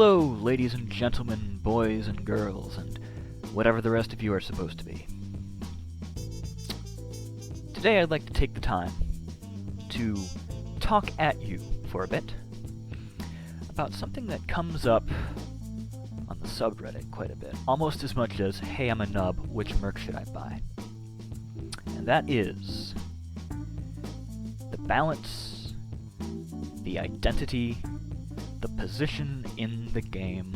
Hello, ladies and gentlemen, boys and girls, and whatever the rest of you are supposed to be. Today I'd like to take the time to talk at you for a bit about something that comes up on the subreddit quite a bit, almost as much as, hey, I'm a nub, which merch should I buy? And that is the balance, the identity, the position in the game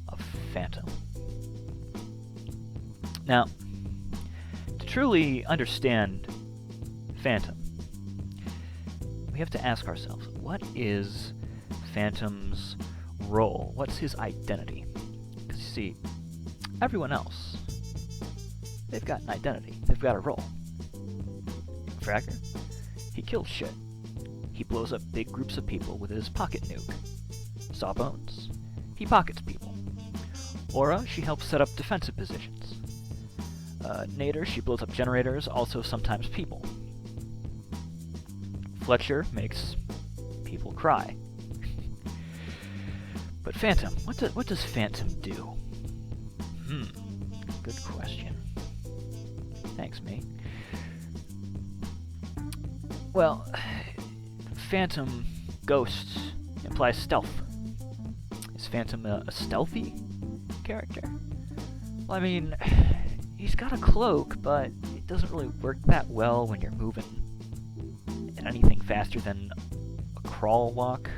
of Phantom. Now, to truly understand Phantom, we have to ask ourselves, what is Phantom's role? What's his identity? Because you see, everyone else, they've got an identity. They've got a role. Fragger, he kills shit. He blows up big groups of people with his pocket nuke. Sawbonez, he pockets people. Aura, she helps set up defensive positions. Nader, she blows up generators, also sometimes people. Fletcher makes people cry. But Phantom, what does Phantom do? Good question. Thanks, me. Well, Phantom Ghost implies stealth. Is Phantom a stealthy character? Well, I mean, he's got a cloak, but it doesn't really work that well when you're moving at anything faster than a crawl walk.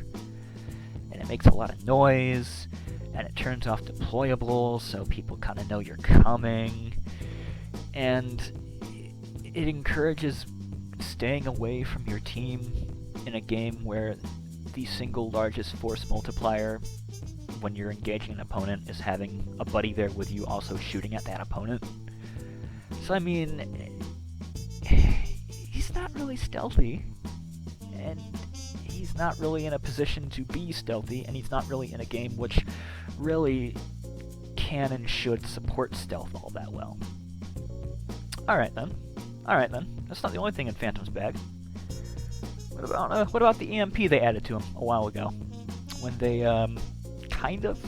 And it makes a lot of noise, and it turns off deployables, so people kind of know you're coming. And it encourages staying away from your team in a game where the single largest force multiplier when you're engaging an opponent is having a buddy there with you also shooting at that opponent. So I mean, he's not really stealthy, and he's not really in a position to be stealthy, and he's not really in a game which really can and should support stealth all that well. Alright then. That's not the only thing in Phantom's bag. What about the EMP they added to him a while ago? When they, kind of...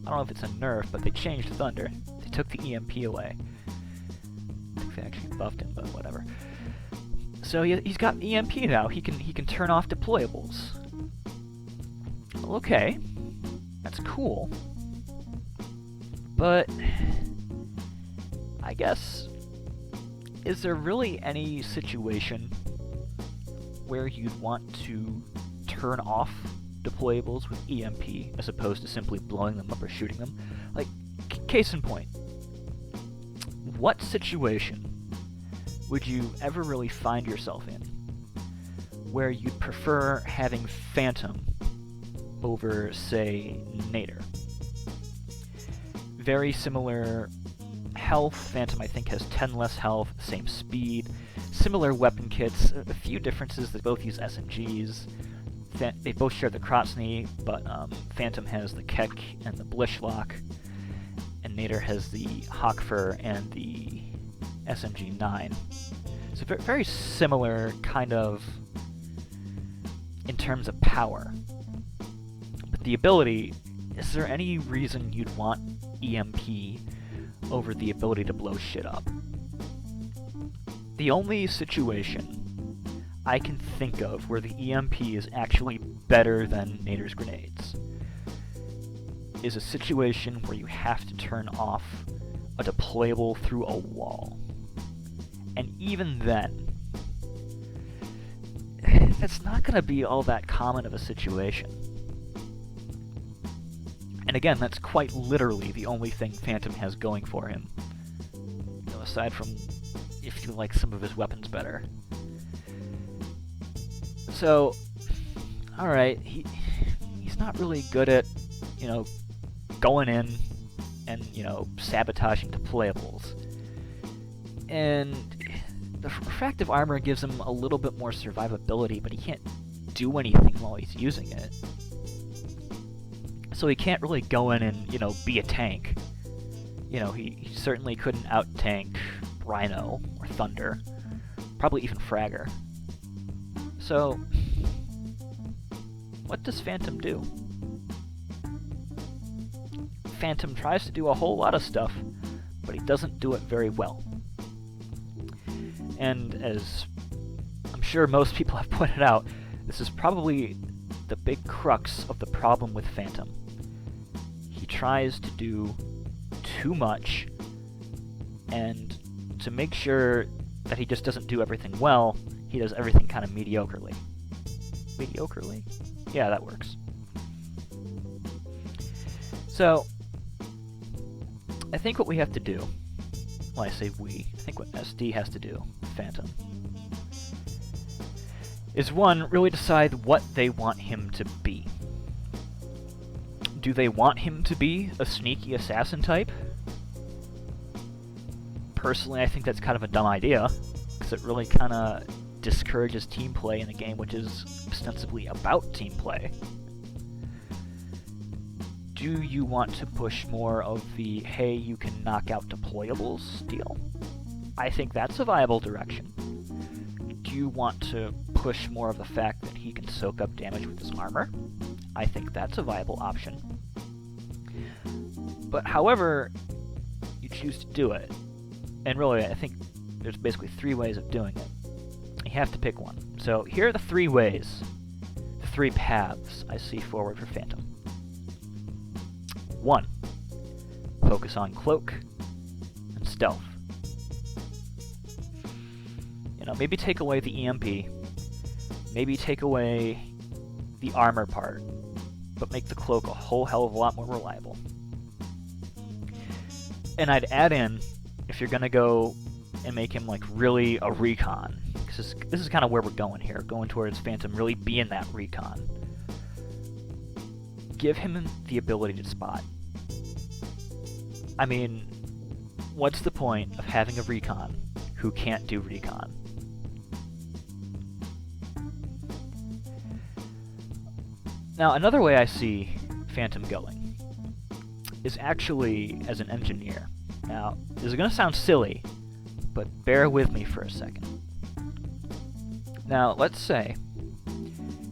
I don't know if it's a nerf, but they changed Thunder. They took the EMP away. I think they actually buffed him, but whatever. So he's got EMP now. He can turn off deployables. Well, okay. That's cool. But... I guess... Is there really any situation where you'd want to turn off deployables with EMP as opposed to simply blowing them up or shooting them? Like, case in point, what situation would you ever really find yourself in where you'd prefer having Phantom over, say, Nader? Very similar health. Phantom, I think, has 10 less health, same speed, similar weapon kits, a few differences. They both use SMGs. They both share the Krotzny, but Phantom has the Keck and the Blishlock, and Nader has the Hawkfur and the SMG-9. So very similar, kind of, in terms of power. But the ability, is there any reason you'd want EMP over the ability to blow shit up? The only situation I can think of where the EMP is actually better than Nader's grenades is a situation where you have to turn off a deployable through a wall. And even then, that's not going to be all that common of a situation. And again, that's quite literally the only thing Phantom has going for him. You know, aside from if you like some of his weapons better. So, alright, he's not really good at, you know, going in and, you know, sabotaging deployables. And the refractive armor gives him a little bit more survivability, but he can't do anything while he's using it. So he can't really go in and, you know, be a tank. You know, he certainly couldn't out-tank Rhino or Thunder. Probably even Fragger. So, what does Phantom do? Phantom tries to do a whole lot of stuff, but he doesn't do it very well. And as I'm sure most people have pointed out, this is probably the big crux of the problem with Phantom. He tries to do too much, and to make sure that he just doesn't do everything well, he does everything kind of mediocrely. Mediocrely? Yeah, that works. So, I think what we have to do, well, I say we, I think what SD has to do, Phantom, is one, really decide what they want him to be. Do they want him to be a sneaky assassin type? Personally, I think that's kind of a dumb idea, because it really kind of discourages team play in a game which is ostensibly about team play. Do you want to push more of the, hey, you can knock out deployables deal? I think that's a viable direction. Do you want to push more of the fact that he can soak up damage with his armor? I think that's a viable option. But however you choose to do it, and really I think there's basically 3 ways of doing it, you have to pick one. So here are the 3 ways, the 3 paths I see forward for Phantom. 1. Focus on cloak and stealth. You know, maybe take away the EMP, maybe take away the armor part, but make the cloak a whole hell of a lot more reliable. And I'd add in, if you're gonna go and make him like really a recon, because this is kind of where we're going here, going towards Phantom really being that recon. Give him the ability to spot. I mean, what's the point of having a recon who can't do recon? Now, another way I see Phantom going is actually as an engineer. Now, this is going to sound silly, but bear with me for a second. Now, let's say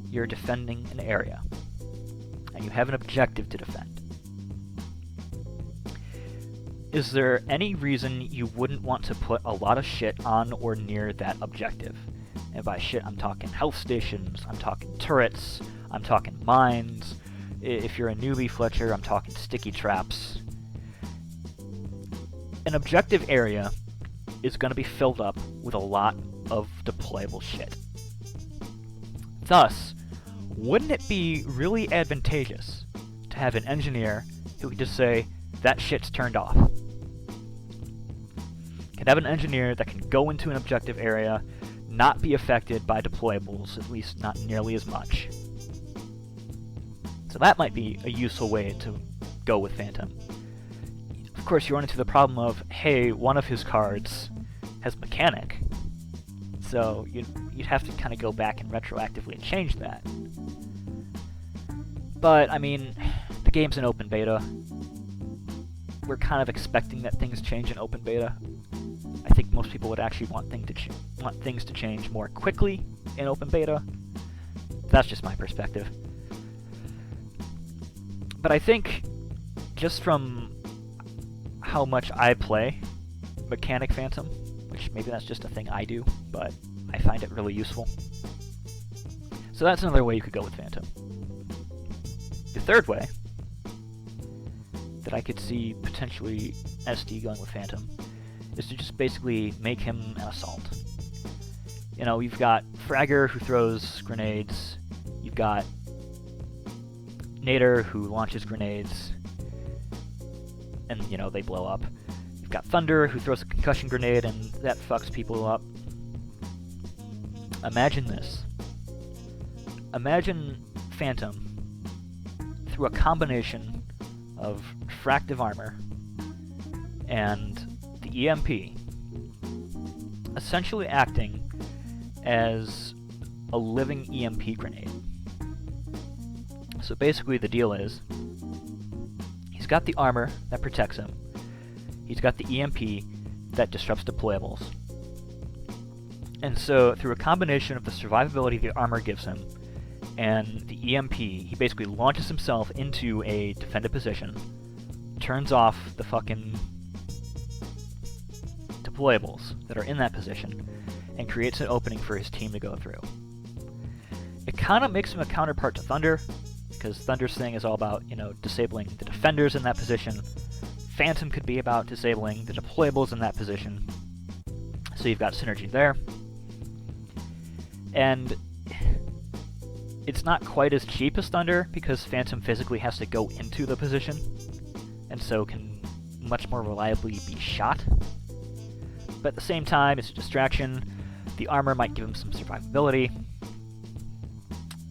you're defending an area, and you have an objective to defend. Is there any reason you wouldn't want to put a lot of shit on or near that objective? And by shit, I'm talking health stations, I'm talking turrets, I'm talking mines. If you're a newbie Fletcher, I'm talking sticky traps. An objective area is going to be filled up with a lot of deployable shit. Thus, wouldn't it be really advantageous to have an engineer who could just say, that shit's turned off? Can have an engineer that can go into an objective area, not be affected by deployables, at least not nearly as much. So that might be a useful way to go with Phantom. Of course, you run into the problem of, hey, one of his cards has Mechanic, so you'd have to kind of go back and retroactively change that. But, I mean, the game's in open beta. We're kind of expecting that things change in open beta. I think most people would actually want things to change more quickly in open beta. That's just my perspective. But I think, just from how much I play Mechanic Phantom, which maybe that's just a thing I do, but I find it really useful. So that's another way you could go with Phantom. The third way that I could see potentially SD going with Phantom is to just basically make him an assault. You know, you've got Fragger who throws grenades, you've got Nader who launches grenades, and, you know, they blow up. You've got Thunder who throws a concussion grenade, and that fucks people up. Imagine this. Imagine Phantom through a combination of fractive armor and the EMP, essentially acting as a living EMP grenade. So basically the deal is, he's got the armor that protects him, he's got the EMP that disrupts deployables, and so through a combination of the survivability the armor gives him and the EMP, he basically launches himself into a defended position, turns off the fucking deployables that are in that position, and creates an opening for his team to go through. It kind of makes him a counterpart to Thunder, because Thunder's thing is all about, you know, disabling the defenders in that position. Phantom could be about disabling the deployables in that position. So you've got synergy there. And it's not quite as cheap as Thunder, because Phantom physically has to go into the position, and so can much more reliably be shot. But at the same time, it's a distraction. The armor might give him some survivability.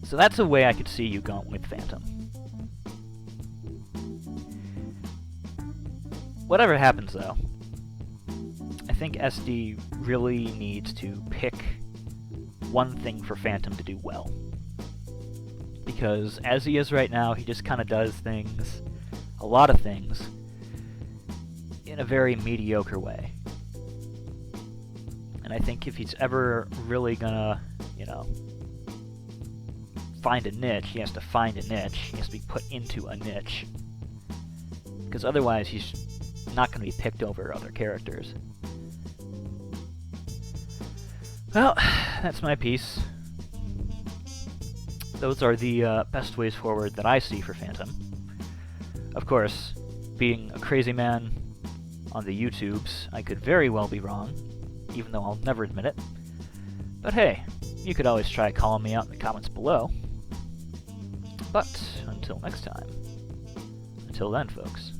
So that's a way I could see you going with Phantom. Whatever happens, though, I think SD really needs to pick one thing for Phantom to do well. Because as he is right now, he just kind of does things, a lot of things, in a very mediocre way. And I think if he's ever really gonna, you know, find a niche, he has to find a niche. He has to be put into a niche. Because otherwise he's not going to be picked over other characters. Well, that's my piece. Those are the best ways forward that I see for Phantom. Of course, being a crazy man on the YouTubes, I could very well be wrong, even though I'll never admit it. But hey, you could always try calling me out in the comments below. But until next time, until then, folks.